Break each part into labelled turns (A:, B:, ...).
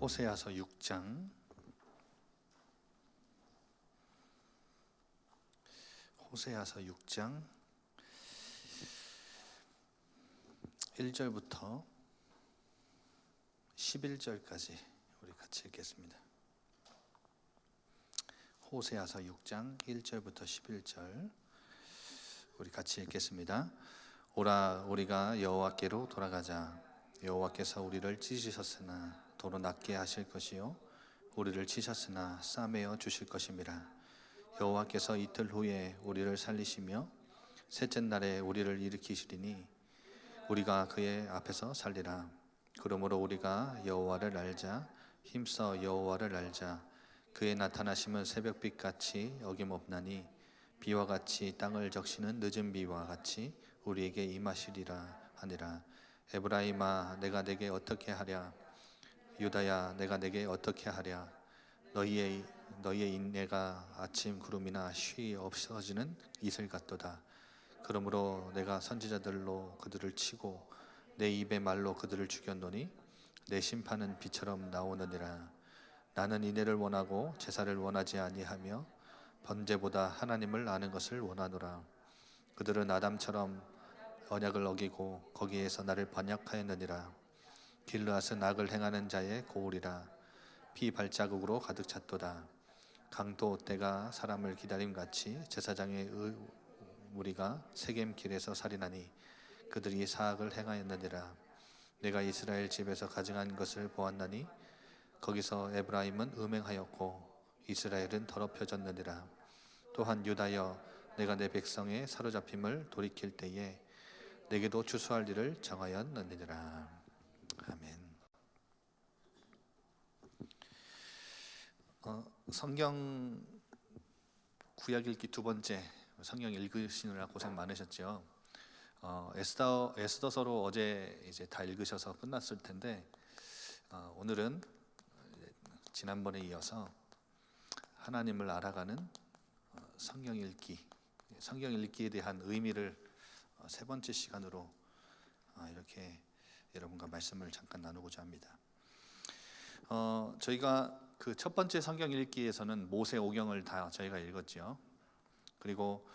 A: 호세아서 6장 호세아서 6장 1절부터 11절까지 우리 같이 읽겠습니다. 호세아서 6장 1절부터 11절 우리 같이 읽겠습니다. 오라, 우리가 여호와께로 돌아가자. 여호와께서 우리를 찢으셨으나 도로 낫게 하실 것이요 우리를 치셨으나 싸매어 주실 것임이라. 여호와께서 이틀 후에 우리를 살리시며 셋째 날에 우리를 일으키시리니 우리가 그의 앞에서 살리라. 그러므로 우리가 여호와를 알자. 힘써 여호와를 알자. 그의 나타나심은 새벽빛같이 어김없나니 비와 같이 땅을 적시는 늦은 비와 같이 우리에게 임하시리라 하니라. 에브라임아, 내가 내게 어떻게 하랴? 유다야, 내가 내게 어떻게 하랴? 너희의 인내가 아침 구름이나 쉬 없어지는 이슬 같도다. 그러므로 내가 선지자들로 그들을 치고 내 입의 말로 그들을 죽였노니 내 심판은 비처럼 나오느니라. 나는 인애를 원하고 제사를 원하지 아니하며 번제보다 하나님을 아는 것을 원하노라. 그들은 아담처럼 언약을 어기고 거기에서 나를 반역하였느니라. 길르앗은 악을 행하는 자의 고울이라. 피 발자국으로 가득 찼도다. 강도 때가 사람을 기다림같이 제사장의 무리가 세겜 길에서 살인하니 그들이 사악을 행하였느니라. 내가 이스라엘 집에서 가증한 것을 보았나니 거기서 에브라임은 음행하였고 이스라엘은 더럽혀졌느니라. 또한 유다여, 내가 내 백성의 사로잡힘을 돌이킬 때에 내게도 추수할 일을 정하였느니라. 아멘. 성경 구약 읽기 두 번째, 성경 읽으시느라 고생 많으셨죠. 에스더서로 어제 이제 다 읽으셔서 끝났을 텐데 오늘은 지난번에 이어서 하나님을 알아가는 성경 읽기에 대한 의미를 세 번째 시간으로 이렇게 여러분과 말씀을 잠깐 나누고자 합니다. 저희가 그 첫 번째 성경 읽기에서는 모세오경을 다 저희가 읽었죠. 그리고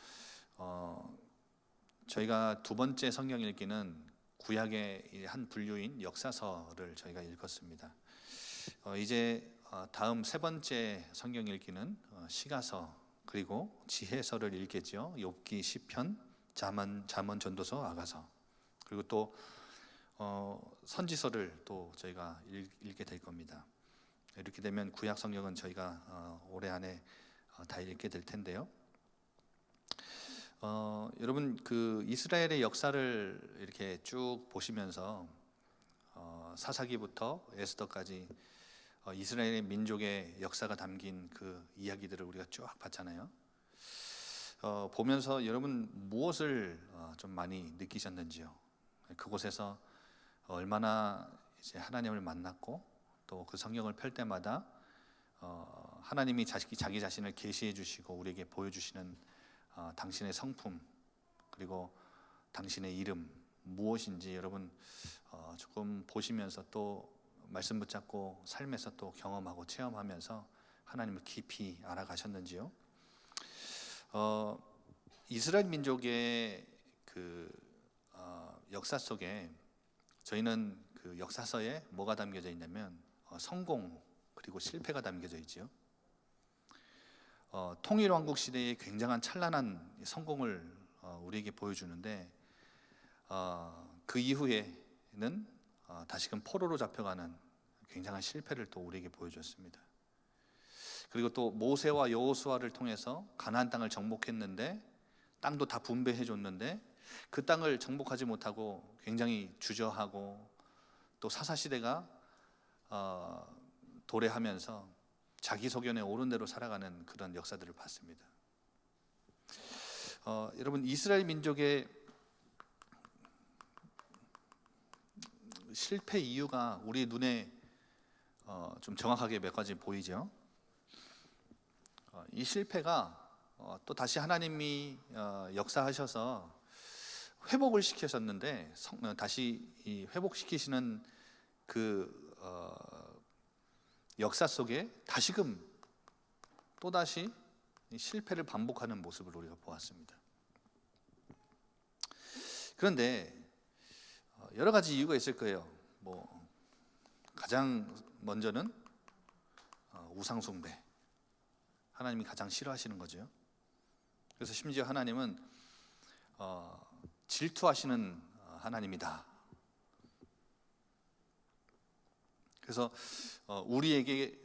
A: 저희가 두 번째 성경 읽기는 구약의 한 분류인 역사서를 저희가 읽었습니다. 이제 다음 세 번째 성경 읽기는 시가서 그리고 지혜서를 읽겠죠. 욥기, 시편, 잠언, 전도서, 아가서, 그리고 또 선지서를 또 저희가 읽게 될 겁니다. 이렇게 되면 구약 성경은 저희가 올해 안에 다 읽게 될 텐데요. 여러분, 그 이스라엘의 역사를 이렇게 쭉 보시면서 사사기부터 에스더까지 이스라엘의 민족의 역사가 담긴 그 이야기들을 우리가 쭉 봤잖아요. 보면서 여러분 무엇을 좀 많이 느끼셨는지요? 그곳에서 얼마나 이제 하나님을 만났고 또 그 성경을 펼 때마다 하나님이 자기 자신을 계시해 주시고 우리에게 보여주시는 당신의 성품 그리고 당신의 이름 무엇인지 여러분 조금 보시면서 또 말씀 붙잡고 삶에서 또 경험하고 체험하면서 하나님을 깊이 알아가셨는지요? 이스라엘 민족의 그 역사 속에 저희는 그 역사서에 뭐가 담겨져 있냐면 성공 그리고 실패가 담겨져 있죠. 통일왕국 시대의 굉장한 찬란한 성공을 우리에게 보여주는데 그 이후에는 다시금 포로로 잡혀가는 굉장한 실패를 또 우리에게 보여줬습니다. 그리고 또 모세와 여호수아를 통해서 가나안 땅을 정복했는데 땅도 다 분배해 줬는데 그 땅을 정복하지 못하고 굉장히 주저하고 또 사사시대가 도래하면서 자기 소견에 옳은 대로 살아가는 그런 역사들을 봤습니다. 여러분, 이스라엘 민족의 실패 이유가 우리 눈에 좀 정확하게 몇 가지 보이죠. 이 실패가 또 다시 하나님이 역사하셔서 회복을 시키셨는데 다시 이 회복시키시는 그 역사 속에 다시금 또다시 실패를 반복하는 모습을 우리가 보았습니다. 그런데 여러 가지 이유가 있을 거예요. 가장 먼저는 우상 숭배, 하나님이 가장 싫어하시는 거죠. 그래서 심지어 하나님은 질투하시는 하나님이다. 그래서 우리에게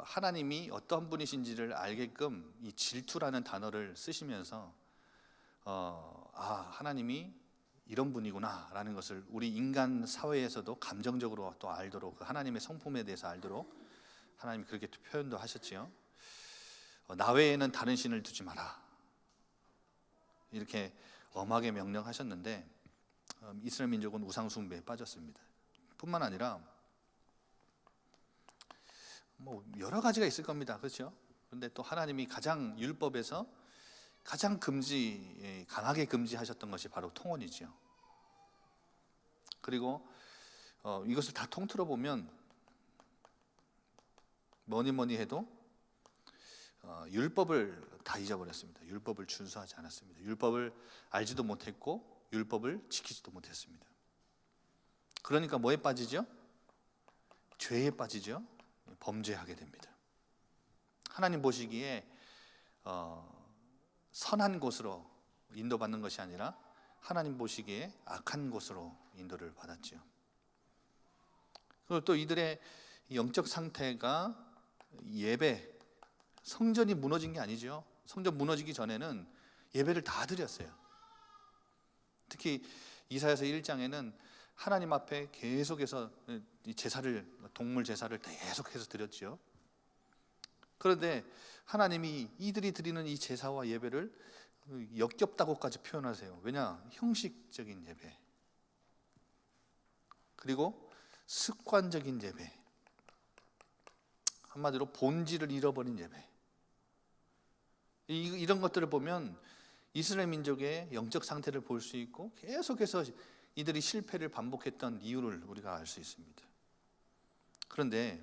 A: 하나님이 어떤 분이신지를 알게끔 이 질투라는 단어를 쓰시면서 하나님이 이런 분이구나 라는 것을 우리 인간 사회에서도 감정적으로 또 알도록, 그 하나님의 성품에 대해서 알도록 하나님이 그렇게 표현도 하셨지요. 나 외에는 다른 신을 두지 마라, 이렇게 엄하게 명령하셨는데 이스라엘 민족은 우상 숭배에 빠졌습니다. 뿐만 아니라 여러 가지가 있을 겁니다. 그렇죠? 그런데 또 하나님이 가장 율법에서 가장 강하게 금지하셨던 것이 바로 통혼이죠. 그리고 이것을 다 통틀어 보면 뭐니 해도 율법을 다 잊어버렸습니다. 율법을 준수하지 않았습니다. 율법을 알지도 못했고 율법을 지키지도 못했습니다. 그러니까 뭐에 빠지죠? 죄에 빠지죠. 범죄하게 됩니다. 하나님 보시기에 선한 곳으로 인도받는 것이 아니라 하나님 보시기에 악한 곳으로 인도를 받았죠. 그리고 또 이들의 영적 상태가 예배, 성전이 무너진 게 아니죠. 성전 무너지기 전에는 예배를 다 드렸어요. 특히 이사야서 1장에는 하나님 앞에 계속해서 이 제사를, 동물 제사를 계속해서 드렸죠. 그런데 하나님이 이들이 드리는 이 제사와 예배를 역겹다고까지 표현하세요. 왜냐? 형식적인 예배, 그리고 습관적인 예배, 한마디로 본질을 잃어버린 예배. 이런 것들을 보면 이스라엘 민족의 영적 상태를 볼 수 있고 계속해서 이들이 실패를 반복했던 이유를 우리가 알 수 있습니다. 그런데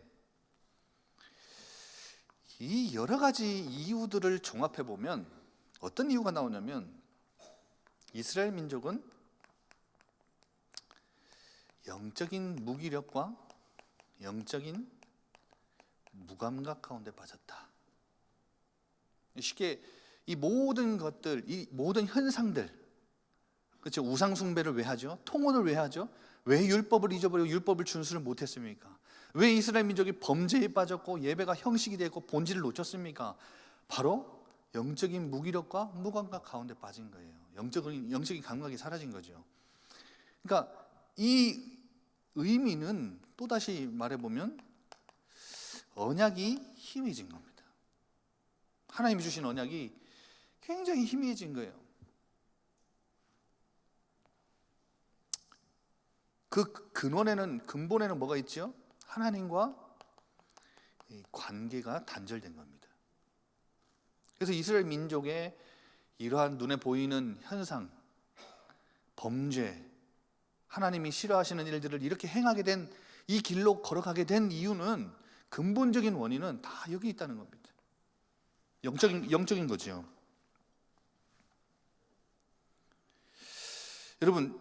A: 이 여러 가지 이유들을 종합해 보면 어떤 이유가 나오냐면, 이스라엘 민족은 영적인 무기력과 영적인 무감각 가운데 빠졌다. 쉽게 이 모든 것들, 이 모든 현상들, 그렇죠? 우상 숭배를 왜 하죠? 통혼을 왜 하죠? 왜 율법을 잊어버리고 율법을 준수를 못했습니까? 왜 이스라엘 민족이 범죄에 빠졌고 예배가 형식이 되고 본질을 놓쳤습니까? 바로 영적인 무기력과 무감각 가운데 빠진 거예요. 영적인 감각이 사라진 거죠. 그러니까 이 의미는 또다시 말해보면 언약이 희미해진 겁니다. 하나님이 주신 언약이 굉장히 희미해진 거예요. 그 근본에는 뭐가 있죠? 하나님과 관계가 단절된 겁니다. 그래서 이스라엘 민족의 이러한 눈에 보이는 현상, 범죄, 하나님이 싫어하시는 일들을 이렇게 행하게 된, 이 길로 걸어가게 된 이유는, 근본적인 원인은 다 여기 있다는 겁니다. 영적인 거죠. 여러분,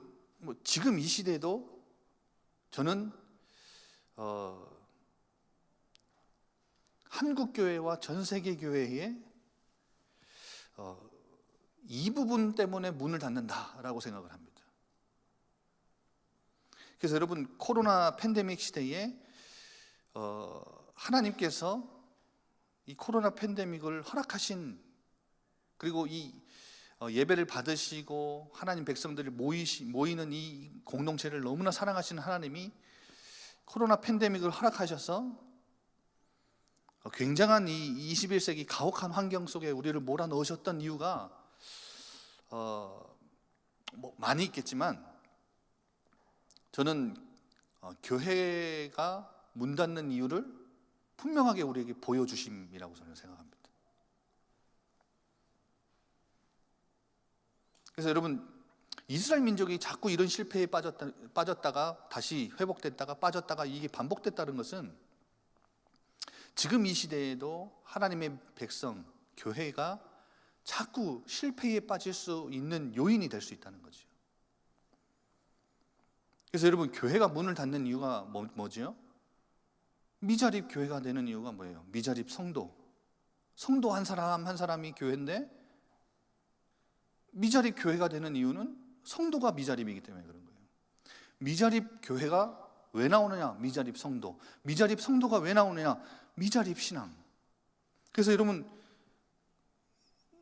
A: 지금 이 시대에도 저는 한국 교회와 전 세계 교회에 이 부분 때문에 문을 닫는다라고 생각을 합니다. 그래서 여러분, 코로나 팬데믹 시대에 하나님께서 이 코로나 팬데믹을 허락하신, 그리고 이 예배를 받으시고 하나님 백성들이 모이는 이 공동체를 너무나 사랑하시는 하나님이 코로나 팬데믹을 허락하셔서 굉장한 이 21세기 가혹한 환경 속에 우리를 몰아넣으셨던 이유가 많이 있겠지만, 저는 교회가 문 닫는 이유를 분명하게 우리에게 보여주심이라고 저는 생각합니다. 그래서 여러분, 이스라엘 민족이 자꾸 이런 실패에 빠졌다가 다시 회복됐다가 빠졌다가 이게 반복됐다는 것은 지금 이 시대에도 하나님의 백성, 교회가 자꾸 실패에 빠질 수 있는 요인이 될 수 있다는 거죠. 그래서 여러분, 교회가 문을 닫는 이유가 뭐죠? 미자립 교회가 되는 이유가 뭐예요? 미자립 성도 한 사람 한 사람이 교회인데 미자립 교회가 되는 이유는 성도가 미자립이기 때문에 그런 거예요. 미자립 교회가 왜 나오느냐? 미자립 성도. 미자립 성도가 왜 나오느냐? 미자립 신앙. 그래서 여러분,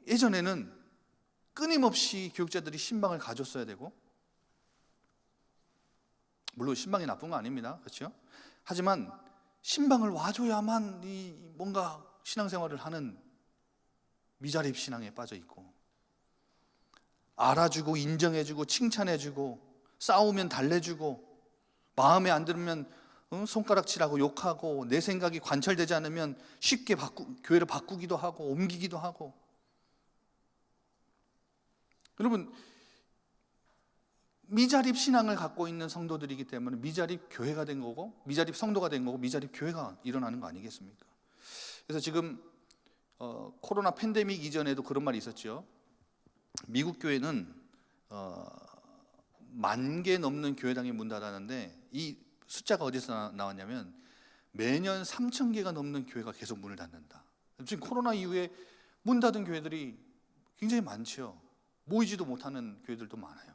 A: 예전에는 끊임없이 교육자들이 신방을 가졌어야 되고, 물론 신방이 나쁜 거 아닙니다, 그렇죠? 하지만 신방을 와줘야만 이 뭔가 신앙생활을 하는 미자립 신앙에 빠져 있고, 알아주고 인정해주고 칭찬해주고 싸우면 달래주고 마음에 안 들면 손가락질하고 욕하고 내 생각이 관철되지 않으면 쉽게 교회를 바꾸기도 하고 옮기기도 하고. 여러분, 미자립 신앙을 갖고 있는 성도들이기 때문에 미자립 교회가 된 거고, 미자립 성도가 된 거고, 미자립 교회가 일어나는 거 아니겠습니까? 그래서 지금 코로나 팬데믹 이전에도 그런 말이 있었죠. 미국 교회는 10,000개 넘는 교회당이 문 닫았는데, 이 숫자가 어디서 나왔냐면 매년 3,000개가 넘는 교회가 계속 문을 닫는다. 지금 코로나 이후에 문 닫은 교회들이 굉장히 많죠. 모이지도 못하는 교회들도 많아요.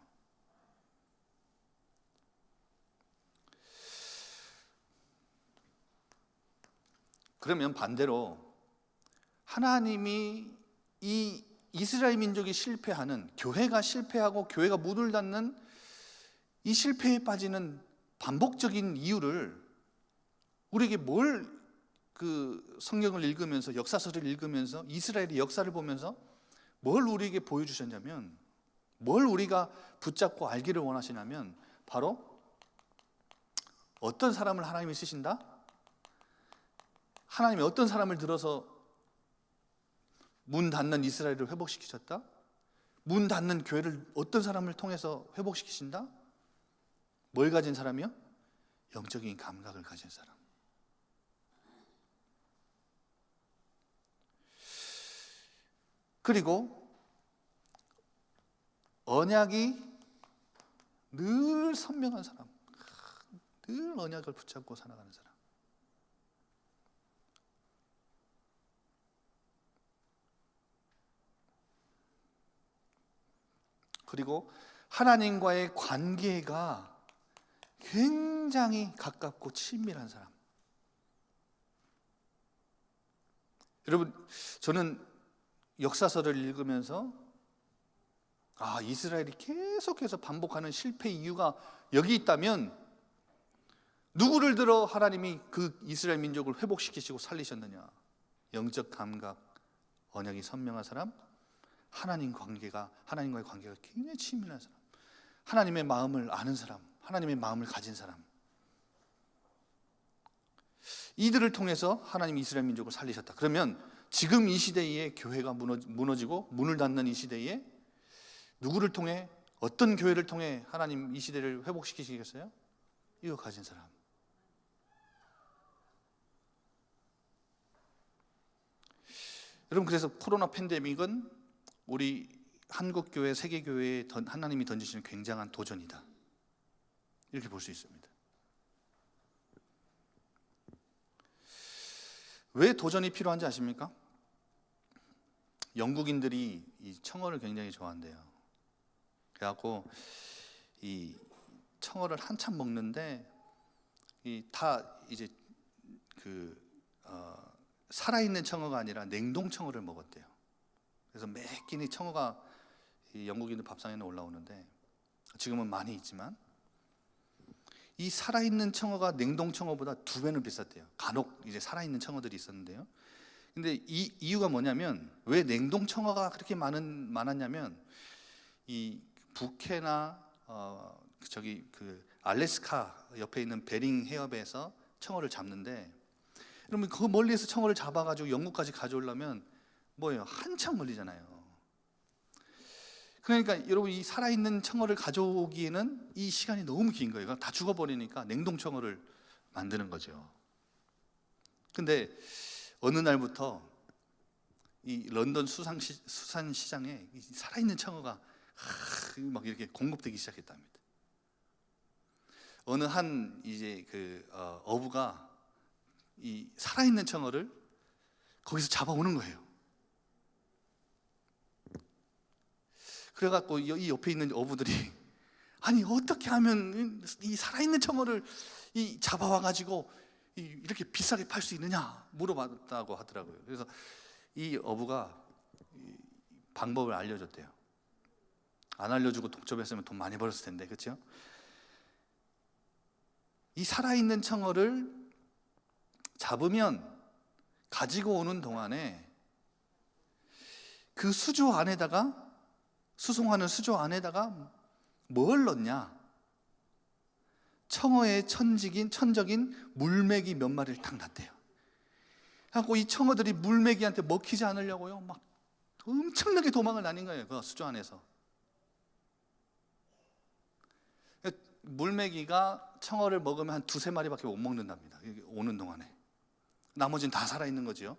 A: 그러면 반대로 하나님이 이 이스라엘 민족이 실패하는, 교회가 실패하고 교회가 문을 닫는 이 실패에 빠지는 반복적인 이유를 우리에게 성경을 읽으면서, 역사서를 읽으면서, 이스라엘의 역사를 보면서 뭘 우리에게 보여주셨냐면, 뭘 우리가 붙잡고 알기를 원하시냐면, 바로 어떤 사람을 하나님이 쓰신다? 하나님이 어떤 사람을 들어서 문 닫는 이스라엘을 회복시키셨다? 문 닫는 교회를 어떤 사람을 통해서 회복시키신다? 뭘 가진 사람이요? 영적인 감각을 가진 사람. 그리고 언약이 늘 선명한 사람, 늘 언약을 붙잡고 살아가는 사람. 그리고 하나님과의 관계가 굉장히 가깝고 친밀한 사람. 여러분, 저는 역사서를 읽으면서 이스라엘이 계속해서 반복하는 실패 이유가 여기 있다면 누구를 들어 하나님이 그 이스라엘 민족을 회복시키시고 살리셨느냐? 영적 감각, 언약이 선명한 사람, 하나님과의 관계가 굉장히 친밀한 사람, 하나님의 마음을 아는 사람, 하나님의 마음을 가진 사람. 이들을 통해서 하나님이 이스라엘 민족을 살리셨다. 그러면 지금 이 시대에 교회가 무너지고 문을 닫는 이 시대에 누구를 통해, 어떤 교회를 통해 하나님 이 시대를 회복시키시겠어요? 이거 가진 사람. 여러분, 그래서 코로나 팬데믹은 우리 한국교회, 세계교회에 하나님이 던지시는 굉장한 도전이다, 이렇게 볼 수 있습니다. 왜 도전이 필요한지 아십니까? 영국인들이 이 청어를 굉장히 좋아한대요. 그래갖고 이 청어를 한참 먹는데 다 이제 살아있는 청어가 아니라 냉동 청어를 먹었대요. 그래서 매 끼니 청어가 이 영국인들 밥상에는 올라오는데, 지금은 많이 있지만 이 살아있는 청어가 냉동 청어보다 2배는 비쌌대요. 간혹 이제 살아있는 청어들이 있었는데요. 근데 이 이유가 뭐냐면, 왜 냉동 청어가 그렇게 많았냐면, 이 북해나 알래스카 옆에 있는 베링 해협에서 청어를 잡는데, 그러면 그 멀리에서 청어를 잡아가지고 영국까지 가져오려면 뭐예요? 한참 걸리잖아요. 그러니까 여러분, 이 살아있는 청어를 가져오기에는 이 시간이 너무 긴 거예요. 다 죽어버리니까 냉동 청어를 만드는 거죠. 근데 어느 날부터 이 런던 수산시장에 살아있는 청어가 막 이렇게 공급되기 시작했답니다. 어느 한 이제 어부가 이 살아있는 청어를 거기서 잡아오는 거예요. 그래갖고 이 옆에 있는 어부들이 아니 어떻게 하면 이 살아있는 청어를 이 잡아와가지고 이렇게 비싸게 팔 수 있느냐 물어봤다고 하더라고요. 그래서 이 어부가 방법을 알려줬대요. 안 알려주고 독점했으면 돈 많이 벌었을 텐데, 그렇죠? 이 살아있는 청어를 잡으면 가지고 오는 동안에 그 수조 안에다가, 수송하는 수조 안에다가 뭘 넣냐? 청어의 천적인 물메기 몇 마리를 탁 놨대요. 그래서 이 청어들이 물메기한테 먹히지 않으려고요, 막 엄청나게 도망을 다닌 거예요, 그 수조 안에서. 물메기가 청어를 먹으면 한 두세 마리밖에 못 먹는답니다, 오는 동안에. 나머지는 다 살아있는 거죠.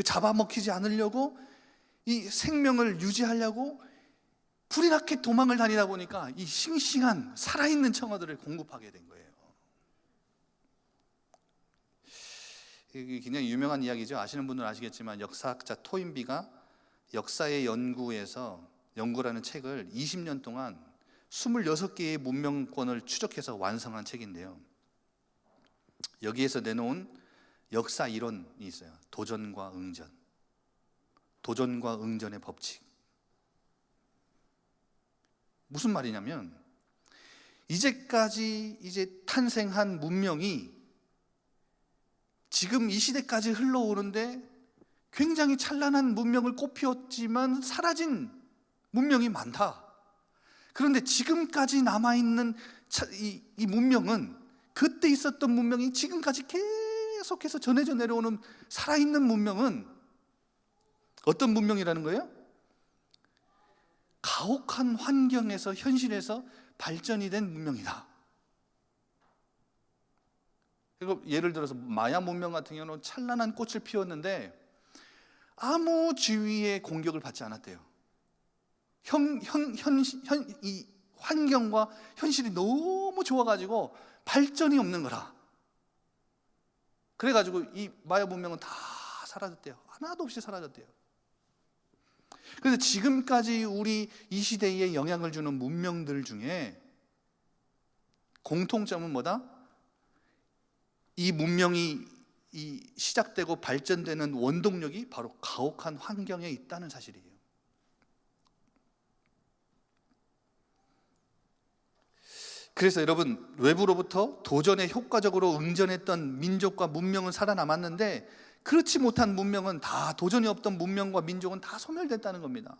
A: 잡아먹히지 않으려고, 이 생명을 유지하려고 불이 나게 도망을 다니다 보니까 이 싱싱한 살아있는 청어들을 공급하게 된 거예요. 이게 굉장히 유명한 이야기죠. 아시는 분들은 아시겠지만 역사학자 토인비가 역사의 연구라는 책을 20년 동안 26개의 문명권을 추적해서 완성한 책인데요, 여기에서 내놓은 역사 이론이 있어요. 도전과 응전의 법칙. 무슨 말이냐면 이제까지 탄생한 문명이 지금 이 시대까지 흘러오는데 굉장히 찬란한 문명을 꽃피웠지만 사라진 문명이 많다. 그런데 지금까지 남아있는 이 문명은, 그때 있었던 문명이 지금까지 계속해서 전해져 내려오는 살아있는 문명은 어떤 문명이라는 거예요? 가혹한 환경에서, 현실에서 발전이 된 문명이다. 그리고 예를 들어서 마야 문명 같은 경우는 찬란한 꽃을 피웠는데 아무 주위의 공격을 받지 않았대요. 이 환경과 현실이 너무 좋아가지고 발전이 없는 거라. 그래가지고 이 마야 문명은 다 사라졌대요. 하나도 없이 사라졌대요. 그래서 지금까지 우리 이 시대에 영향을 주는 문명들 중에 공통점은 뭐다? 이 문명이 시작되고 발전되는 원동력이 바로 가혹한 환경에 있다는 사실이에요. 그래서 여러분, 외부로부터 도전에 효과적으로 응전했던 민족과 문명은 살아남았는데 그렇지 못한 문명은, 다 도전이 없던 문명과 민족은 다 소멸됐다는 겁니다.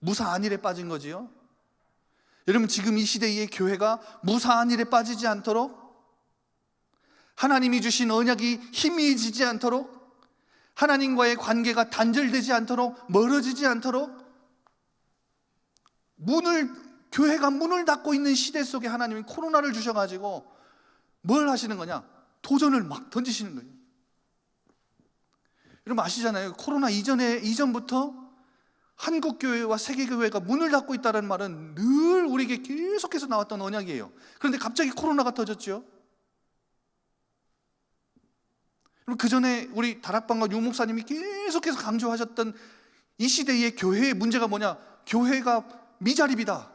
A: 무사한 일에 빠진 거지요. 여러분, 지금 이 시대의 교회가 무사한 일에 빠지지 않도록, 하나님이 주신 언약이 희미해지지 않도록, 하나님과의 관계가 단절되지 않도록, 멀어지지 않도록, 교회가 문을 닫고 있는 시대 속에 하나님이 코로나를 주셔가지고 뭘 하시는 거냐? 도전을 막 던지시는 거예요. 여러분 아시잖아요. 코로나 이전부터 한국교회와 세계교회가 문을 닫고 있다는 말은 늘 우리에게 계속해서 나왔던 언약이에요. 그런데 갑자기 코로나가 터졌죠. 그 전에 우리 다락방과 유 목사님이 계속해서 강조하셨던 이 시대의 교회의 문제가 뭐냐? 교회가 미자립이다,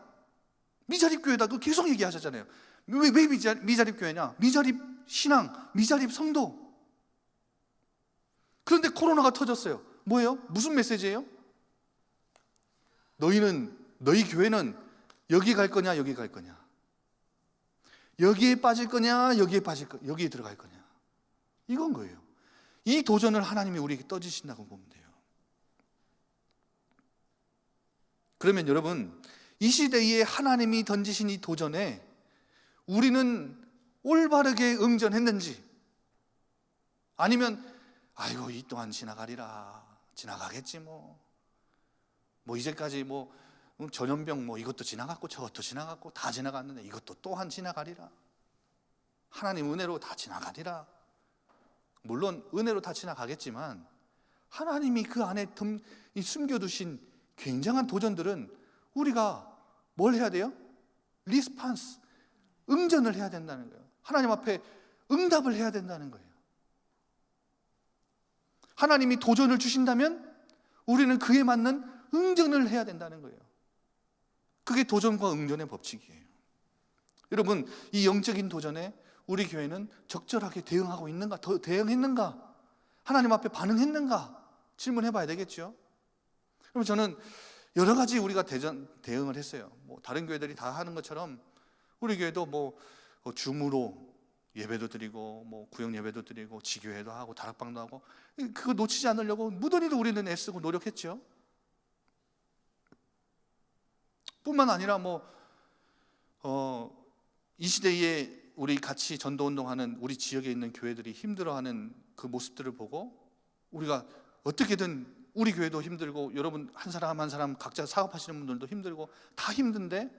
A: 미자립 교회다. 그거 계속 얘기하셨잖아요. 왜 미자립 교회냐? 미자립 신앙, 미자립 성도. 그런데 코로나가 터졌어요. 뭐예요? 무슨 메시지예요? 너희 교회는 여기 갈 거냐, 여기 갈 거냐, 여기에 빠질 거냐, 여기에 들어갈 거냐, 이건 거예요. 이 도전을 하나님이 우리에게 떠주신다고 보면 돼요. 그러면 여러분, 이 시대에 하나님이 던지신 이 도전에 우리는 올바르게 응전했는지, 아니면 아이고 이 또한 지나가리라, 지나가겠지 뭐 이제까지 전염병 뭐 이것도 지나갔고 저것도 지나갔고 다 지나갔는데 이것도 또한 지나가리라. 하나님 은혜로 다 지나가리라. 물론 은혜로 다 지나가겠지만 하나님이 그 안에 숨겨두신 굉장한 도전들은 우리가 뭘 해야 돼요? 리스판스, 응전을 해야 된다는 거예요. 하나님 앞에 응답을 해야 된다는 거예요. 하나님이 도전을 주신다면 우리는 그에 맞는 응전을 해야 된다는 거예요. 그게 도전과 응전의 법칙이에요. 여러분, 이 영적인 도전에 우리 교회는 적절하게 대응하고 있는가? 더 대응했는가? 하나님 앞에 반응했는가? 질문해 봐야 되겠죠. 그럼 저는 여러 가지 우리가 대응을 했어요. 뭐 다른 교회들이 다 하는 것처럼 우리 교회도 뭐 줌으로 예배도 드리고 뭐 구역 예배도 드리고 지교회도 하고 다락방도 하고, 그거 놓치지 않으려고 무던히도 우리는 애쓰고 노력했죠. 뿐만 아니라 이 시대에 우리 같이 전도운동하는 우리 지역에 있는 교회들이 힘들어하는 그 모습들을 보고 우리가 어떻게든, 우리 교회도 힘들고 여러분 한 사람 한 사람 각자 사업하시는 분들도 힘들고 다 힘든데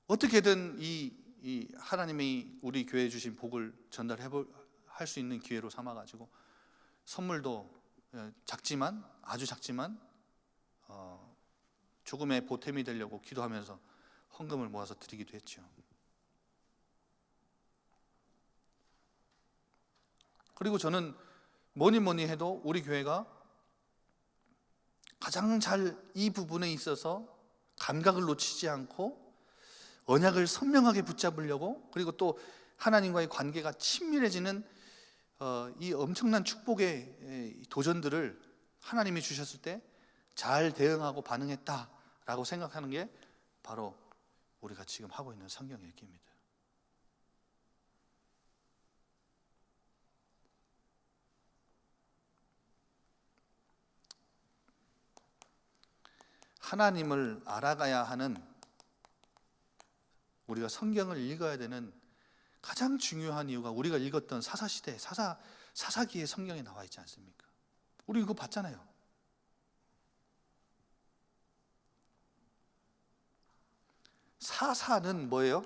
A: 어떻게든 이 하나님이 우리 교회에 주신 복을 전달할 수 있는 기회로 삼아가지고 선물도 작지만, 아주 작지만 조금의 보탬이 되려고 기도하면서 헌금을 모아서 드리기도 했죠. 그리고 저는 뭐니 해도 우리 교회가 가장 잘 이 부분에 있어서 감각을 놓치지 않고 언약을 선명하게 붙잡으려고, 그리고 또 하나님과의 관계가 친밀해지는 이 엄청난 축복의 도전들을 하나님이 주셨을 때 잘 대응하고 반응했다라고 생각하는 게 바로 우리가 지금 하고 있는 성경 읽기입니다. 하나님을 알아가야 하는, 우리가 성경을 읽어야 되는 가장 중요한 이유가 우리가 읽었던 사사시대, 사사기의 성경에 나와 있지 않습니까? 우리 이거 봤잖아요. 사사는 뭐예요?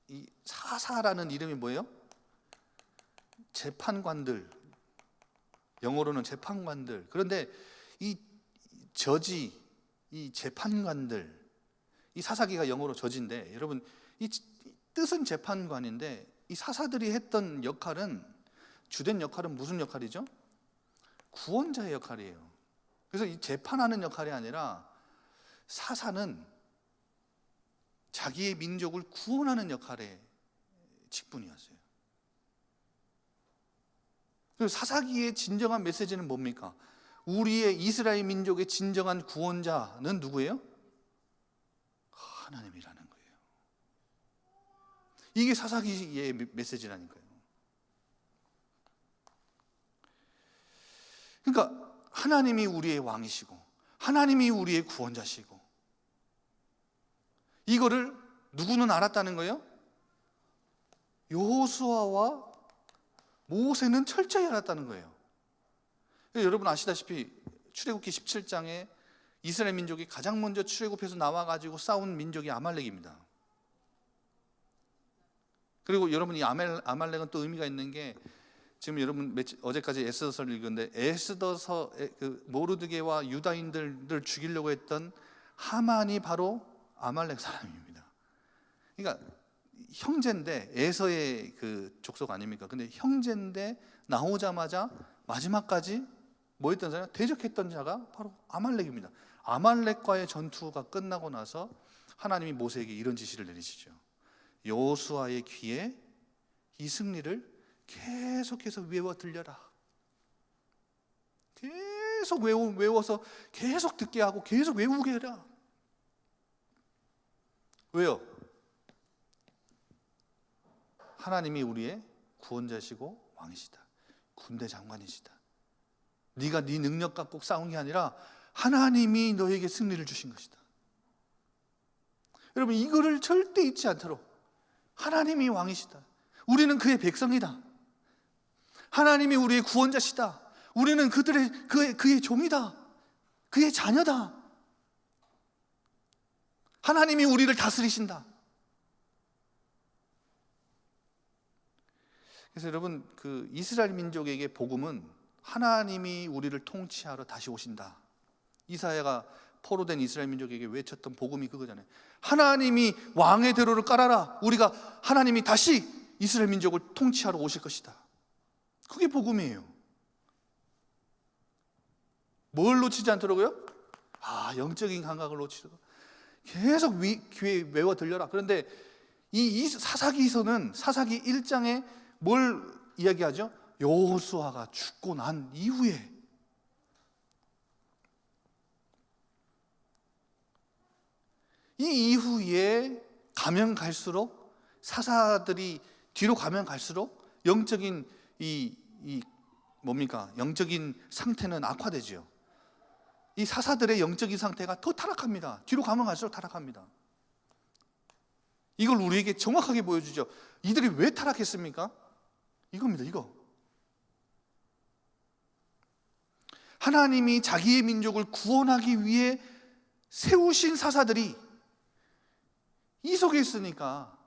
A: 이 사사라는 이름이 뭐예요? 재판관들, 영어로는 재판관들. 그런데 이 저지, 이 재판관들, 이 사사기가 영어로 저지인데, 여러분 이 뜻은 재판관인데 이 사사들이 했던 역할은, 주된 역할은 무슨 역할이죠? 구원자의 역할이에요. 그래서 이 재판하는 역할이 아니라 사사는 자기의 민족을 구원하는 역할의 직분이었어요. 그래서 사사기의 진정한 메시지는 뭡니까? 우리의 이스라엘 민족의 진정한 구원자는 누구예요? 하나님이라는 거예요. 이게 사사기의 메시지라니까요. 그러니까 하나님이 우리의 왕이시고 하나님이 우리의 구원자시고, 이거를 누구는 알았다는 거예요? 여호수아와 모세는 철저히 알았다는 거예요. 여러분 아시다시피 출애굽기 17장에 이스라엘 민족이 가장 먼저 출애굽해서 나와가지고 싸운 민족이 아말렉입니다. 그리고 여러분 이 아말렉은 또 의미가 있는 게, 지금 여러분 어제까지 에스더서를 읽었는데 에스더서 모르드게와 유다인들을 죽이려고 했던 하만이 바로 아말렉 사람입니다. 그러니까 형제인데, 에서의 그 족속 아닙니까? 근데 형제인데 나오자마자 마지막까지 뭐 했던 사람? 대적했던 자가 바로 아말렉입니다. 아말렉과의 전투가 끝나고 나서 하나님이 모세에게 이런 지시를 내리시죠. 여호수아의 귀에 이 승리를 계속해서 외워 들려라. 계속 외워서 계속 듣게 하고 계속 외우게 해라. 왜요? 하나님이 우리의 구원자시고 왕이시다. 군대 장관이시다. 네가 네 능력 갖고 싸운 게 아니라 하나님이 너에게 승리를 주신 것이다. 여러분 이거를 절대 잊지 않도록, 하나님이 왕이시다. 우리는 그의 백성이다. 하나님이 우리의 구원자시다. 우리는 그의 종이다. 그의 자녀다. 하나님이 우리를 다스리신다. 그래서 여러분, 그 이스라엘 민족에게 복음은 하나님이 우리를 통치하러 다시 오신다. 이사야가 포로된 이스라엘 민족에게 외쳤던 복음이 그거잖아요. 하나님이 왕의 대로를 깔아라. 우리가 하나님이 다시 이스라엘 민족을 통치하러 오실 것이다. 그게 복음이에요. 뭘 놓치지 않도록요? 영적인 감각을 놓치도록 계속 귀에 외워 들려라. 그런데 이 사사기서는 사사기 1장에 뭘 이야기하죠? 여호수아가 죽고 난 이후에 이 이후에 가면 갈수록 사사들이 뒤로 가면 갈수록 영적인 영적인 상태는 악화되지요. 이 사사들의 영적인 상태가 더 타락합니다. 뒤로 가면 갈수록 타락합니다. 이걸 우리에게 정확하게 보여주죠. 이들이 왜 타락했습니까? 이겁니다. 이거. 하나님이 자기의 민족을 구원하기 위해 세우신 사사들이 이 속에 있으니까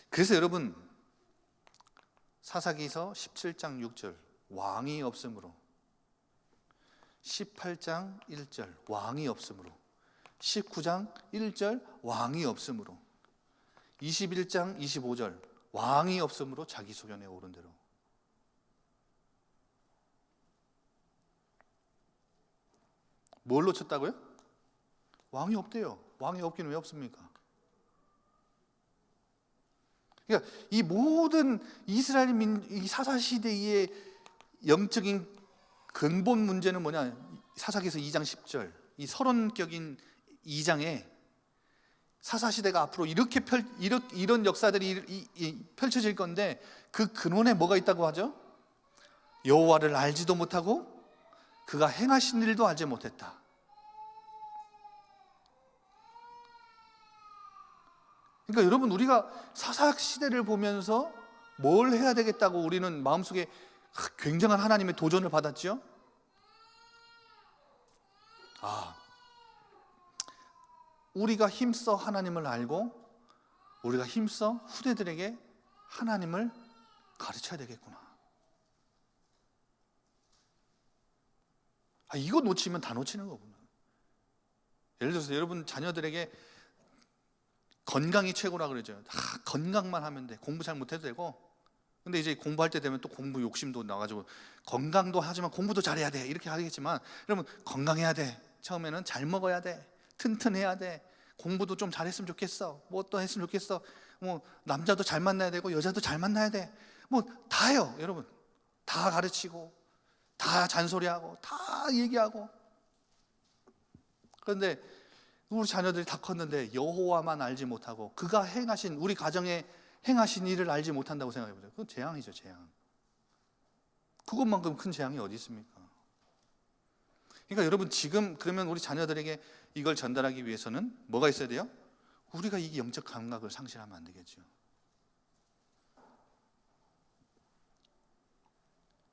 A: 그래서 여러분 사사기서 17장 6절 왕이 없으므로 18장 1절 왕이 없으므로 19장 1절 왕이 없으므로 21장 25절 왕이 없으므로 자기 소견에 오른 대로 뭘 놓쳤다고요? 왕이 없대요. 왕이 없기는 왜 없습니까? 그러니까 이 모든 이스라엘 이 사사 시대의 영적인 근본 문제는 뭐냐? 사사기서 2장 10절 이 서론격인 2장에 사사 시대가 앞으로 이런 역사들이 펼쳐질 건데 그 근원에 뭐가 있다고 하죠? 여호와를 알지도 못하고 그가 행하신 일도 알지 못했다. 그러니까 여러분 우리가 사사 시대를 보면서 뭘 해야 되겠다고 우리는 마음속에 굉장한 하나님의 도전을 받았죠. 우리가 힘써 하나님을 알고 우리가 힘써 후대들에게 하나님을 가르쳐야 되겠구나. 이거 놓치면 다 놓치는 거구나. 예를 들어서 여러분 자녀들에게 건강이 최고라 그러죠. 건강만 하면 돼. 공부 잘 못해도 되고. 근데 이제 공부할 때 되면 또 공부 욕심도 나가지고 건강도 하지만 공부도 잘해야 돼. 이렇게 하겠지만 여러분 건강해야 돼. 처음에는 잘 먹어야 돼. 튼튼해야 돼. 공부도 좀 잘했으면 좋겠어. 뭐 또 했으면 좋겠어. 뭐 남자도 잘 만나야 되고 여자도 잘 만나야 돼. 뭐 다요, 여러분. 다 가르치고 다 잔소리하고 다 얘기하고. 그런데 우리 자녀들이 다 컸는데 여호와만 알지 못하고 그가 행하신 우리 가정에 행하신 일을 알지 못한다고 생각해 보세요. 그건 재앙이죠, 재앙. 그것만큼 큰 재앙이 어디 있습니까? 그러니까 여러분 지금 그러면 우리 자녀들에게 이걸 전달하기 위해서는 뭐가 있어야 돼요? 우리가 이 영적 감각을 상실하면 안 되겠죠.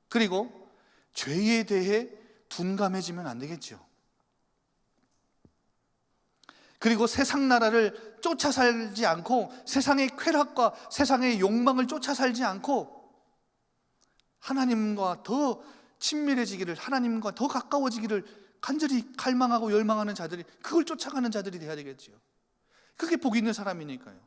A: 그리고 죄에 대해 둔감해지면 안 되겠죠. 그리고 세상 나라를 쫓아 살지 않고 세상의 쾌락과 세상의 욕망을 쫓아 살지 않고 하나님과 더 친밀해지기를, 하나님과 더 가까워지기를 간절히 갈망하고 열망하는 자들이, 그걸 쫓아가는 자들이 돼야 되겠지요. 그게 복 있는 사람이니까요.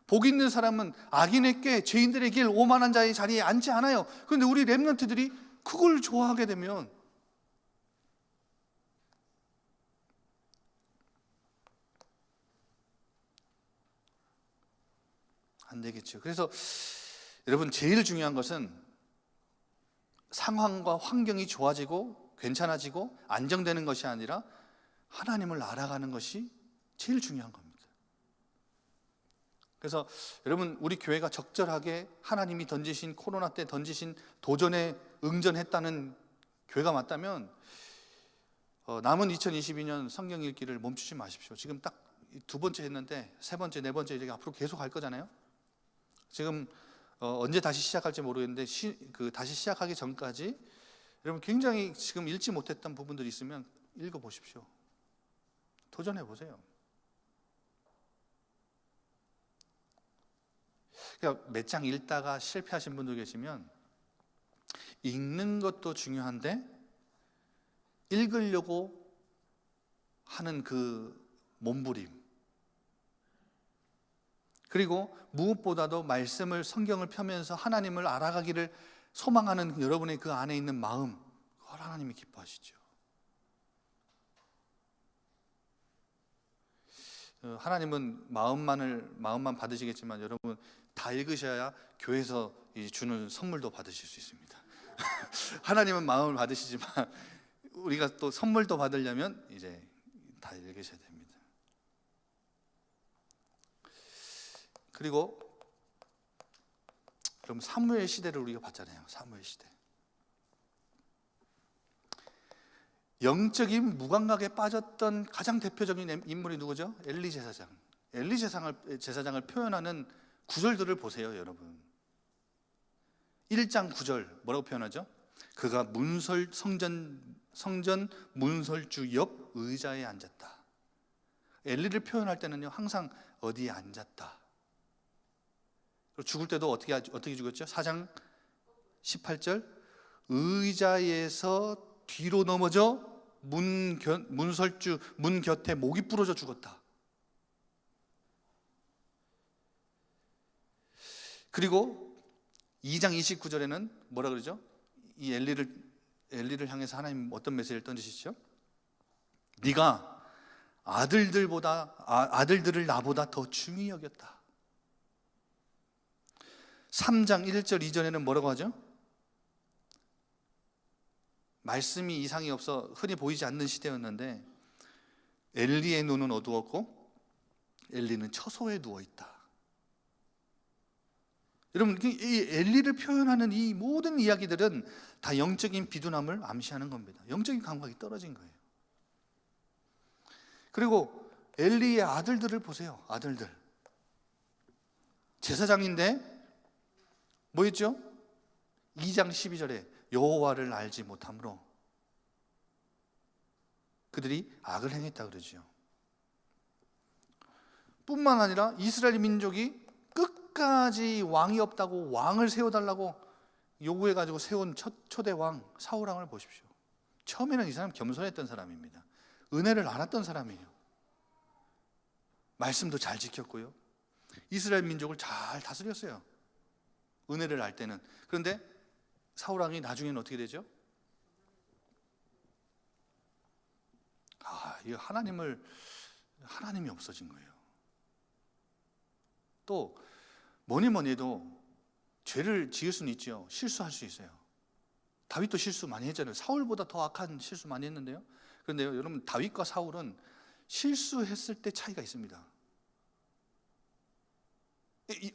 A: 복 있는 사람은 악인의 꾀, 죄인들의 길, 오만한 자의 자리에 앉지 않아요. 그런데 우리 렘넌트들이 그걸 좋아하게 되면 안 되겠죠. 그래서 여러분 제일 중요한 것은 상황과 환경이 좋아지고 괜찮아지고 안정되는 것이 아니라 하나님을 알아가는 것이 제일 중요한 겁니다. 그래서 여러분 우리 교회가 적절하게 하나님이 던지신 코로나 때 던지신 도전에 응전했다는 교회가 맞다면 남은 2022년 성경 읽기를 멈추지 마십시오. 지금 딱 두 번째 했는데 세 번째, 네 번째 이렇게 앞으로 계속 할 거잖아요. 지금 언제 다시 시작할지 모르겠는데 다시 시작하기 전까지 여러분 굉장히 지금 읽지 못했던 부분들이 있으면 읽어보십시오. 도전해보세요. 그러니까 몇 장 읽다가 실패하신 분들 계시면 읽는 것도 중요한데 읽으려고 하는 그 몸부림, 그리고 무엇보다도 말씀을, 성경을 펴면서 하나님을 알아가기를 소망하는 여러분의 그 안에 있는 마음, 그걸 하나님이 기뻐하시죠. 하나님은 마음만 받으시겠지만 여러분 다 읽으셔야 교회에서 주는 선물도 받으실 수 있습니다. 하나님은 마음을 받으시지만 우리가 또 선물도 받으려면 이제 다 읽으셔야 됩니다. 그리고 그럼 사무엘 시대를 우리가 봤잖아요. 사무엘 시대. 영적인 무감각에 빠졌던 가장 대표적인 인물이 누구죠? 엘리 제사장. 엘리 제사장을 표현하는 구절들을 보세요, 여러분. 1장 9절 뭐라고 표현하죠? 그가 성전 문설주 옆 의자에 앉았다. 엘리를 표현할 때는요, 항상 어디에 앉았다. 죽을 때도 어떻게 죽었죠? 4장 18절 의자에서 뒤로 넘어져 문설주 문 곁에 목이 부러져 죽었다. 그리고 2장 29절에는 뭐라 그러죠? 이 엘리를 향해서 하나님 어떤 메시지를 던지시죠? 네가 아들들을 나보다 더 중히 여겼다. 3장 1절 이전에는 뭐라고 하죠? 말씀이 이상이 없어 흔히 보이지 않는 시대였는데 엘리의 눈은 어두웠고 엘리는 처소에 누워있다. 여러분, 이 엘리를 표현하는 이 모든 이야기들은 다 영적인 비둔함을 암시하는 겁니다. 영적인 감각이 떨어진 거예요. 그리고 엘리의 아들들을 보세요. 아들들 제사장인데 뭐였죠? 2장 12절에 여호와를 알지 못함으로 그들이 악을 행했다 그러죠. 뿐만 아니라 이스라엘 민족이 끝까지 왕이 없다고 왕을 세워달라고 요구해가지고 세운 초대 왕 사울왕을 보십시오. 처음에는 이 사람 겸손했던 사람입니다. 은혜를 알았던 사람이에요. 말씀도 잘 지켰고요. 이스라엘 민족을 잘 다스렸어요. 은혜를 알 때는. 그런데 사울왕이 나중에는 어떻게 되죠? 이 하나님이 없어진 거예요. 또 뭐니 해도 죄를 지을 수는 있죠. 실수할 수 있어요. 다윗도 실수 많이 했잖아요. 사울보다 더 악한 실수 많이 했는데요. 그런데요, 여러분, 다윗과 사울은 실수했을 때 차이가 있습니다.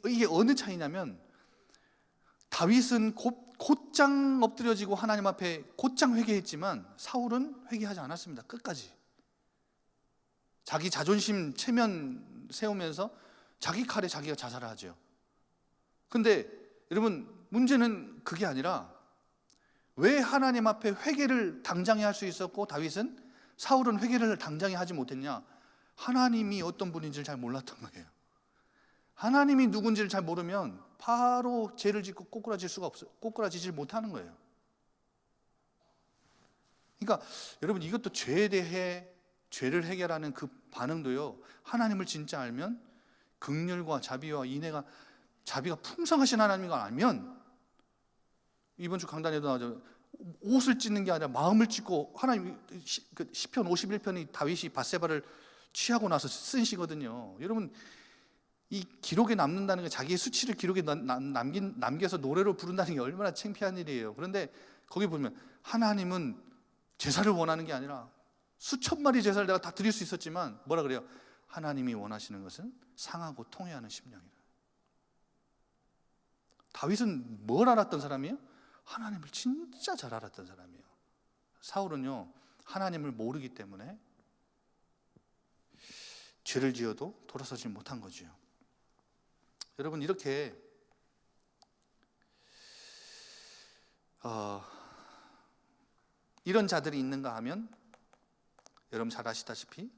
A: 이게 어느 차이냐면 다윗은 곧장 엎드려지고 하나님 앞에 곧장 회개했지만 사울은 회개하지 않았습니다. 끝까지. 자기 자존심 체면 세우면서 자기 칼에 자기가 자살을 하죠. 근데 여러분, 문제는 그게 아니라 왜 하나님 앞에 회개를 당장에 할 수 있었고 사울은 회개를 당장에 하지 못했냐? 하나님이 어떤 분인지를 잘 몰랐던 거예요. 하나님이 누군지를 잘 모르면 바로 죄를 짓고 꼬꾸라지질 못하는 거예요. 그러니까 여러분, 이것도 죄에 대해 죄를 해결하는 그 반응도요, 하나님을 진짜 알면 긍휼과 자비와 인애가, 자비가 풍성하신 하나님인 걸 알면, 이번 주 강단에도 나오죠. 옷을 찢는 게 아니라 마음을 찢고, 하나님 시편 51편이 다윗이 밧세바를 취하고 나서 쓴 시거든요. 여러분, 이 기록에 남는다는 게, 자기의 수치를 기록에 남겨서 노래로 부른다는 게 얼마나 창피한 일이에요. 그런데 거기 보면 하나님은 제사를 원하는 게 아니라, 수천 마리 제사를 내가 다 드릴 수 있었지만 뭐라 그래요? 하나님이 원하시는 것은 상하고 통회하는 심령이라. 다윗은 뭘 알았던 사람이에요? 하나님을 진짜 잘 알았던 사람이에요. 사울은요, 하나님을 모르기 때문에 죄를 지어도 돌아서지 못한 거죠. 여러분, 이렇게 이런 자들이 있는가 하면 여러분 잘 아시다시피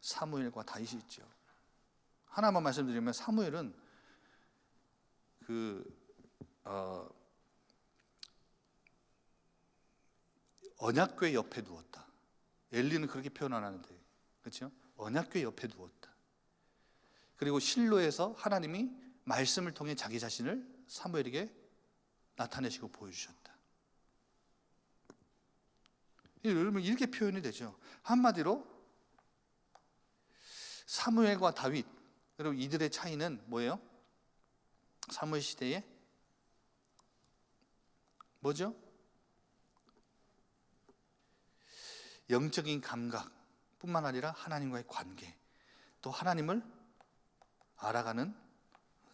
A: 사무엘과 다윗이 있죠. 하나만 말씀드리면 사무엘은 언약궤 옆에 누웠다. 엘리는 그렇게 표현 안 하는데, 그렇죠? 언약궤 옆에 누웠다. 그리고 실로에서 하나님이 말씀을 통해 자기 자신을 사무엘에게 나타내시고 보여주셨다. 여러분 이렇게 표현이 되죠. 한마디로 사무엘과 다윗, 여러분 이들의 차이는 뭐예요? 사무엘 시대에 뭐죠? 영적인 감각뿐만 아니라 하나님과의 관계, 또 하나님을 알아가는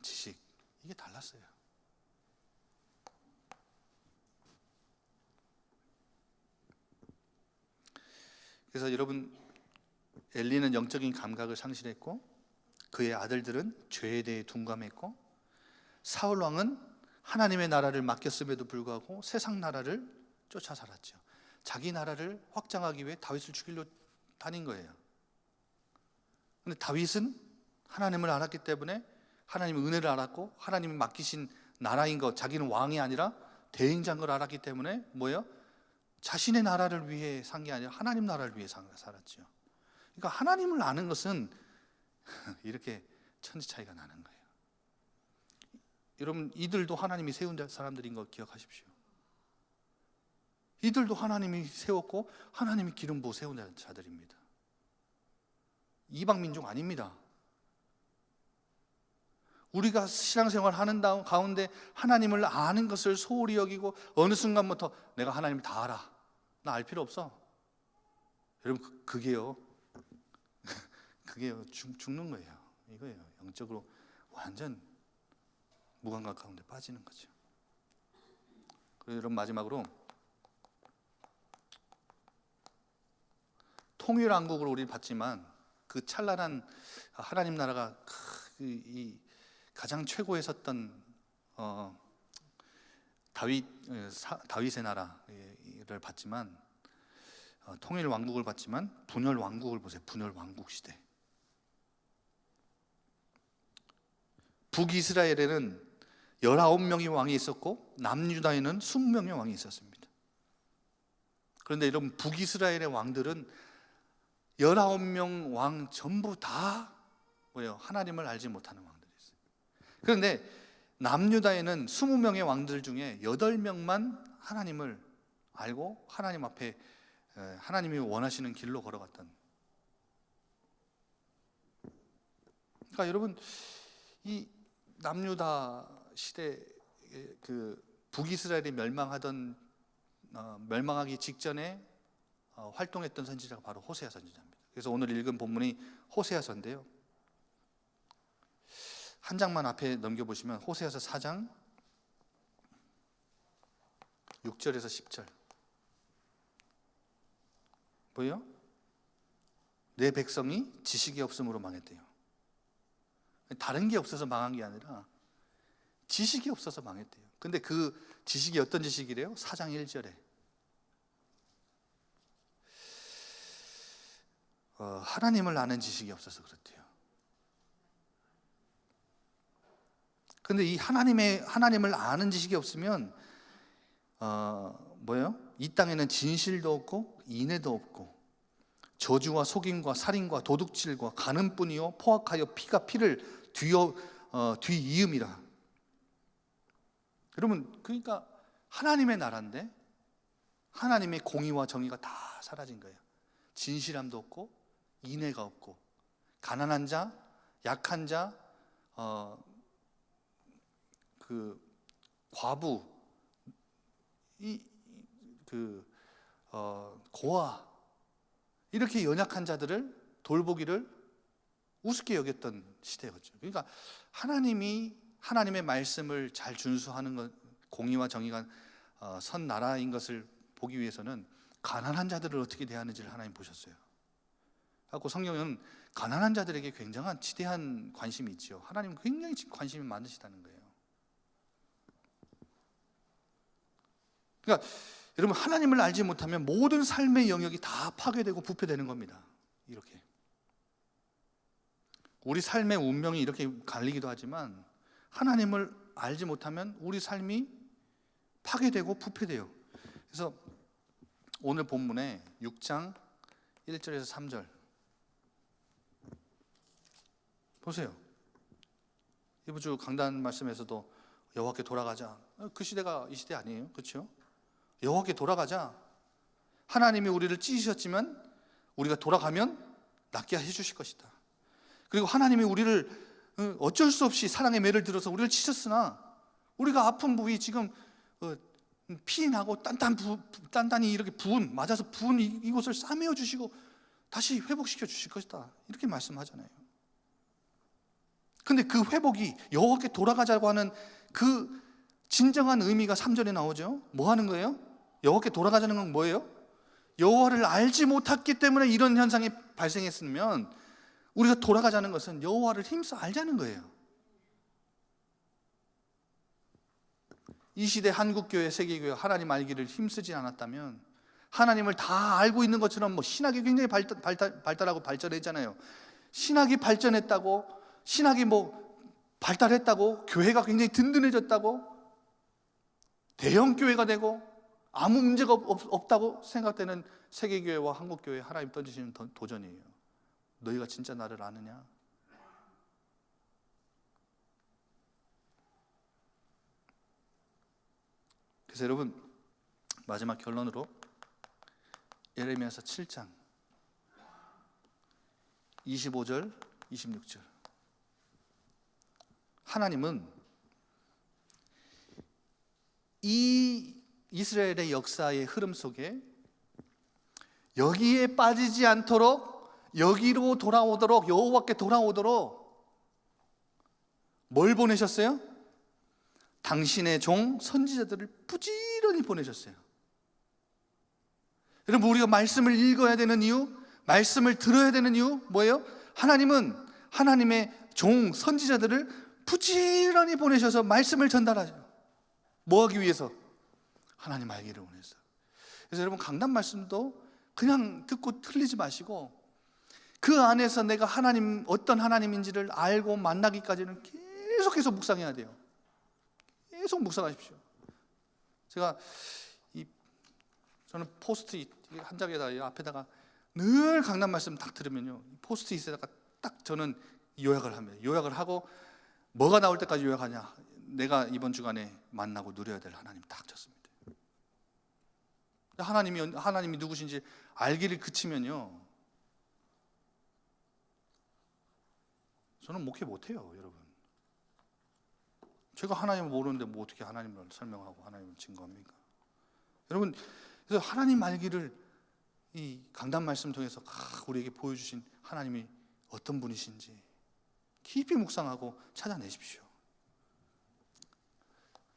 A: 지식, 이게 달랐어요. 그래서 여러분, 엘리는 영적인 감각을 상실했고 그의 아들들은 죄에 대해 둔감했고 사울 왕은 하나님의 나라를 맡겼음에도 불구하고 세상 나라를 쫓아 살았죠. 자기 나라를 확장하기 위해 다윗을 죽이려 다닌 거예요. 그런데 다윗은 하나님을 알았기 때문에 하나님의 은혜를 알았고 하나님이 맡기신 나라인 것, 자기는 왕이 아니라 대행자인 걸 알았기 때문에 뭐예요? 자신의 나라를 위해 산 게 아니라 하나님 나라를 위해 살았죠. 그러니까 하나님을 아는 것은 이렇게 천지 차이가 나는 거예요. 여러분, 이들도 하나님이 세운 사람들인 거 기억하십시오. 이들도 하나님이 세웠고 하나님이 기름 부어 세운 자들입니다. 이방 민족 아닙니다. 우리가 신앙생활 하는 가운데 하나님을 아는 것을 소홀히 여기고 어느 순간부터 내가 하나님을 다 알아, 나 알 필요 없어. 여러분 그게요 죽는 거예요. 이거예요. 영적으로 완전 무감각 가운데 빠지는 거죠. 그래서 여러분 마지막으로 통일왕국을 우리 봤지만 그 찬란한 하나님 나라가 이 가장 최고에 섰던 다윗의 나라를 봤지만, 통일 왕국을 봤지만 분열 왕국을 보세요. 분열 왕국 시대. 북이스라엘에는 19명의 왕이 있었고 남유다에는 20명의 왕이 있었습니다. 그런데 여러분, 북이스라엘의 왕들은 19명 왕 전부 다 뭐예요? 하나님을 알지 못하는 왕들이 있어요. 그런데 남유다에는 20명의 왕들 중에 8명만 하나님을 알고 하나님 앞에 하나님이 원하시는 길로 걸어갔던. 그러니까 여러분, 이 남유다 시대 그 북이스라엘이 멸망하기 직전에 활동했던 선지자가 바로 호세아 선지자입니다. 그래서 오늘 읽은 본문이 호세아서인데요. 한 장만 앞에 넘겨보시면 호세아서 4장 6절에서 10절 보여요? 내 백성이 지식이 없음으로 망했대요. 다른 게 없어서 망한 게 아니라 지식이 없어서 망했대요. 근데 그 지식이 어떤 지식이래요? 4장 1절에 하나님을 아는 지식이 없어서 그렇대요. 근데 이 하나님을 아는 지식이 없으면 뭐예요? 이 땅에는 진실도 없고 인애도 없고 저주와 속임과 살인과 도둑질과 간음뿐이요 포악하여 피가 피를 뒤이음이라. 여러분, 그러니까 하나님의 나라인데 하나님의 공의와 정의가 다 사라진 거예요. 진실함도 없고 인애가 없고 가난한 자, 약한 자, 그 과부, 고아, 이렇게 연약한 자들을 돌보기를 우습게 여겼던 시대였죠. 그러니까 하나님의 말씀을 잘 준수하는 것, 공의와 정의가 선 나라인 것을 보기 위해서는 가난한 자들을 어떻게 대하는지를 하나님 보셨어요. 그래서 성경은 가난한 자들에게 굉장한 지대한 관심이 있죠. 하나님은 굉장히 관심이 많으시다는 거예요. 그러니까 여러분, 하나님을 알지 못하면 모든 삶의 영역이 다 파괴되고 부패되는 겁니다. 이렇게 우리 삶의 운명이 이렇게 갈리기도 하지만 하나님을 알지 못하면 우리 삶이 파괴되고 부패돼요. 그래서 오늘 본문에 6장 1절에서 3절 보세요. 이번 주 강단 말씀에서도 여호와께 돌아가자. 그 시대가 이 시대 아니에요? 그렇죠? 여호와께 돌아가자. 하나님이 우리를 찢으셨지만 우리가 돌아가면 낫게 해주실 것이다. 그리고 하나님이 우리를 어쩔 수 없이 사랑의 매를 들어서 우리를 치셨으나 우리가 아픈 부위 지금 피 나고 단단히 이렇게 맞아서 부은 이곳을 싸매어 주시고 다시 회복시켜 주실 것이다. 이렇게 말씀하잖아요. 근데 그 회복이 여호와께 돌아가자고 하는 그 진정한 의미가 3절에 나오죠. 뭐 하는 거예요? 여호와께 돌아가자는 건 뭐예요? 여호와를 알지 못했기 때문에 이런 현상이 발생했으면 우리가 돌아가자는 것은 여호와를 힘써 알자는 거예요. 이 시대 한국교회, 세계교회 하나님 알기를 힘쓰지 않았다면, 하나님을 다 알고 있는 것처럼 뭐 신학이 굉장히 발달하고 발전했잖아요. 신학이 발전했다고, 신학이 뭐 발달했다고, 교회가 굉장히 든든해졌다고, 대형 교회가 되고 아무 문제가 없다고 생각되는 세계교회와 한국교회에 하나님 던지시는 도전이에요. 너희가 진짜 나를 아느냐? 그래서 여러분, 마지막 결론으로 예레미야서 7장 25절 26절, 하나님은 이 이스라엘의 역사의 흐름 속에 여기에 빠지지 않도록, 여기로 돌아오도록, 여호와께 돌아오도록 뭘 보내셨어요? 당신의 종 선지자들을 부지런히 보내셨어요. 여러분, 우리가 말씀을 읽어야 되는 이유, 말씀을 들어야 되는 이유 뭐예요? 하나님은 하나님의 종 선지자들을 부지런히 보내셔서 말씀을 전달하죠. 뭐 하기 위해서? 하나님 알기를 원해서. 그래서 여러분, 강단 말씀도 그냥 듣고 틀리지 마시고 그 안에서 내가 하나님, 어떤 하나님인지를 알고 만나기까지는 계속해서 묵상해야 돼요. 계속 묵상하십시오. 저는 포스트잇 한 장에다 앞에다가 늘 강단 말씀 딱 들으면요, 포스트잇에다가 딱 저는 요약을 합니다. 요약을 하고 뭐가 나올 때까지 요약하냐? 내가 이번 주간에 만나고 누려야 될 하나님 딱 쳤습니다. 하나님이 누구신지 알기를 그치면요, 저는 목회 못해요, 여러분. 제가 하나님을 모르는데 뭐 어떻게 하나님을 설명하고 하나님을 증거합니까? 여러분, 그래서 하나님 알기를 이 강단 말씀 통해서 우리에게 보여주신 하나님이 어떤 분이신지 깊이 묵상하고 찾아내십시오.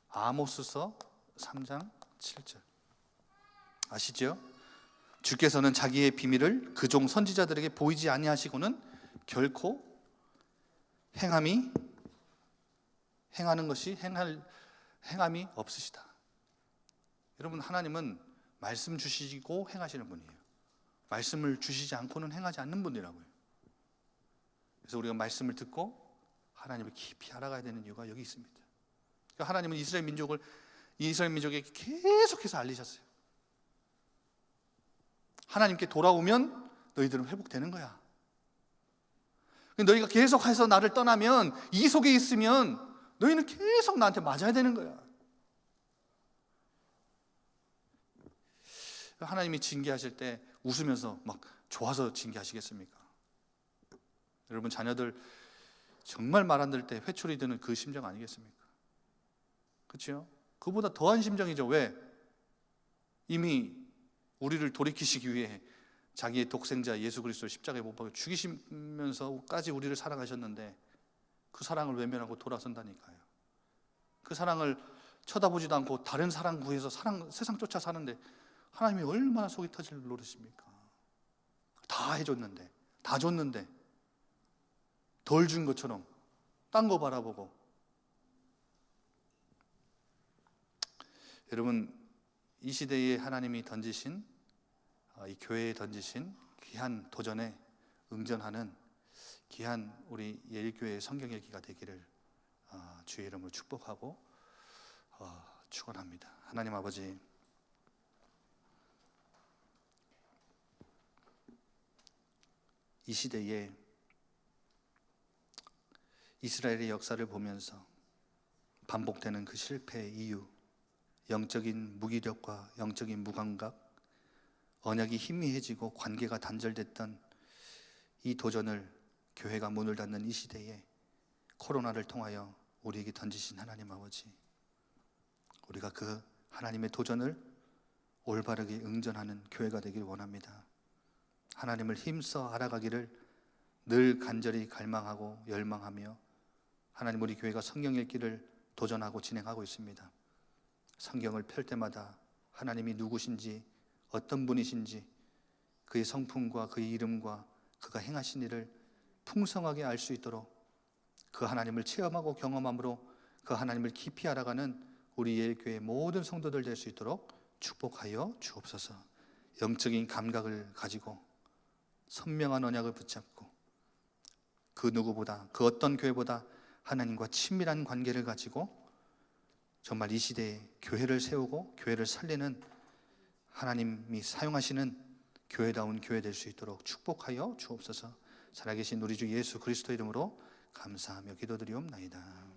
A: 아모스서 3장 7절 아시죠? 주께서는 자기의 비밀을 그 종 선지자들에게 보이지 아니하시고는 결코 행함이 없으시다. 여러분, 하나님은 말씀 주시고 행하시는 분이에요. 말씀을 주시지 않고는 행하지 않는 분이라고요. 그래서 우리가 말씀을 듣고 하나님을 깊이 알아가야 되는 이유가 여기 있습니다. 그러니까 하나님은 이스라엘 민족에게 계속해서 알리셨어요. 하나님께 돌아오면 너희들은 회복되는 거야. 너희가 계속해서 나를 떠나면, 이 속에 있으면 너희는 계속 나한테 맞아야 되는 거야. 하나님이 징계하실 때 웃으면서 막 좋아서 징계하시겠습니까? 여러분, 자녀들 정말 말 안 들을 때 회초리 드는 그 심정 아니겠습니까? 그렇죠? 그보다 더한 심정이죠. 왜? 이미 우리를 돌이키시기 위해 자기의 독생자 예수 그리스도를 십자가에 못 박아 죽이시면서까지 우리를 사랑하셨는데 그 사랑을 외면하고 돌아선다니까요. 그 사랑을 쳐다보지도 않고 다른 사랑 구해서 세상 쫓아 사는데 하나님이 얼마나 속이 터질 노릇입니까? 다 해줬는데, 다 줬는데 덜 준 것처럼 딴 거 바라보고. 여러분, 이 시대에 하나님이 던지신 이 교회에 던지신 귀한 도전에 응전하는 귀한 우리 예일교회의 성경 읽기가 되기를 주의 이름으로 축복하고 축원합니다. 하나님 아버지, 이 시대에 이스라엘의 역사를 보면서 반복되는 그 실패의 이유, 영적인 무기력과 영적인 무감각, 언약이 희미해지고 관계가 단절됐던 이 도전을 교회가 문을 닫는 이 시대에 코로나를 통하여 우리에게 던지신 하나님 아버지, 우리가 그 하나님의 도전을 올바르게 응전하는 교회가 되길 원합니다. 하나님을 힘써 알아가기를 늘 간절히 갈망하고 열망하며 하나님, 우리 교회가 성경 읽기를 도전하고 진행하고 있습니다. 성경을 펼 때마다 하나님이 누구신지, 어떤 분이신지, 그의 성품과 그의 이름과 그가 행하신 일을 풍성하게 알 수 있도록 그 하나님을 체험하고 경험함으로 그 하나님을 깊이 알아가는 우리 예일교회의 모든 성도들 될 수 있도록 축복하여 주옵소서. 영적인 감각을 가지고 선명한 언약을 붙잡고 그 누구보다, 그 어떤 교회보다 하나님과 친밀한 관계를 가지고 정말 이 시대에 교회를 세우고 교회를 살리는, 하나님이 사용하시는 교회다운 교회 될 수 있도록 축복하여 주옵소서. 살아계신 우리 주 예수 그리스도 이름으로 감사하며 기도드리옵나이다.